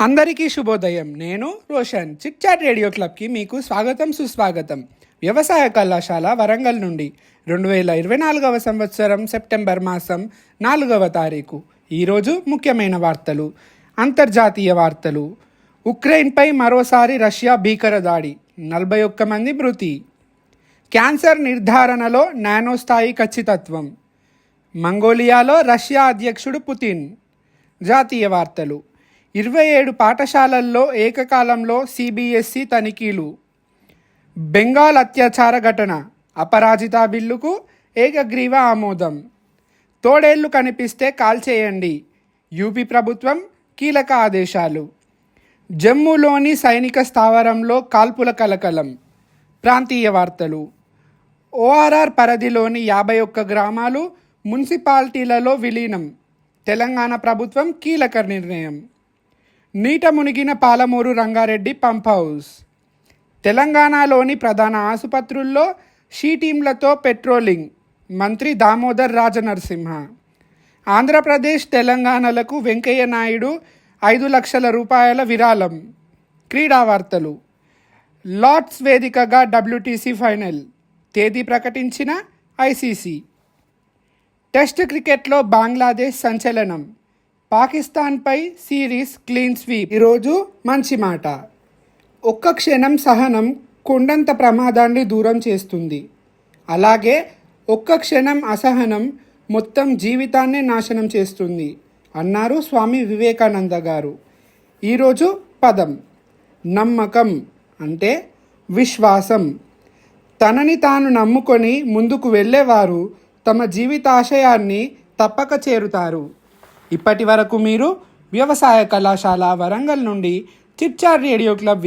అందరికీ శుభోదయం. నేను రోషన్. చిట్ చాట్ రేడియో క్లబ్కి మీకు స్వాగతం సుస్వాగతం. వ్యవసాయ కళాశాల వరంగల్ నుండి 2024 సంవత్సరం సెప్టెంబర్ మాసం 4వ తారీఖు. ఈరోజు ముఖ్యమైన వార్తలు. అంతర్జాతీయ వార్తలు. ఉక్రెయిన్పై మరోసారి రష్యా భీకర దాడి, 41 మంది మృతి. క్యాన్సర్ నిర్ధారణలో నానో స్థాయి ఖచ్చితత్వం. మంగోలియాలో రష్యా అధ్యక్షుడు పుతిన్. జాతీయ వార్తలు. 27 పాఠశాలల్లో ఏకకాలంలో సిబిఎస్ఈ తనిఖీలు. బెంగాల్ అత్యాచార ఘటన, అపరాజిత బిల్లుకు ఏకగ్రీవ ఆమోదం. తోడేళ్లు కనిపిస్తే కాల్చేయండి, యూపీ ప్రభుత్వం కీలక ఆదేశాలు. జమ్మూలోని సైనిక స్థావరంలో కాల్పుల కలకలం. ప్రాంతీయ వార్తలు. ఓఆర్ఆర్ పరిధిలోని 51 గ్రామాలు మున్సిపాలిటీలలో విలీనం, తెలంగాణ ప్రభుత్వం కీలక నిర్ణయం. నీట మునిగిన పాలమూరు రంగారెడ్డి పంప్ హౌస్. తెలంగాణలోని ప్రధాన ఆసుపత్రుల్లో షీ టీంలతో పెట్రోలింగ్, మంత్రి దామోదర్ రాజనరసింహ. ఆంధ్రప్రదేశ్ తెలంగాణలకు వెంకయ్య నాయుడు 5 లక్షల రూపాయల విరాళం. క్రీడా వార్తలు. లార్డ్స్ వేదికగా WTC ఫైనల్, తేదీ ప్రకటించిన ICC. టెస్ట్ క్రికెట్లో బంగ్లాదేశ్ సంచలనం, పాకిస్తాన్పై సిరీస్ క్లీన్ స్వీప్. ఈరోజు మంచి మాట. ఒక్క క్షణం సహనం కొండంత ప్రమాదాన్ని దూరం చేస్తుంది. అలాగే ఒక్క క్షణం అసహనం మొత్తం జీవితాన్నే నాశనం చేస్తుంది అన్నారు స్వామి వివేకానంద గారు. ఈరోజు పదం నమ్మకం, అంటే విశ్వాసం. తనని తాను నమ్ముకొని ముందుకు వెళ్ళేవారు తమ జీవితాశయాన్ని తప్పక చేరుతారు. ఇప్పటి వరకు మీరు వ్యవసాయ కళాశాల వరంగల్ నుండి చిట్ చాట్ రేడియో క్లబ్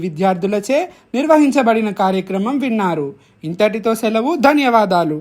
విద్యార్థులచే నిర్వహించబడిన కార్యక్రమం విన్నారు. ఇంతటితో సెలవు. ధన్యవాదాలు.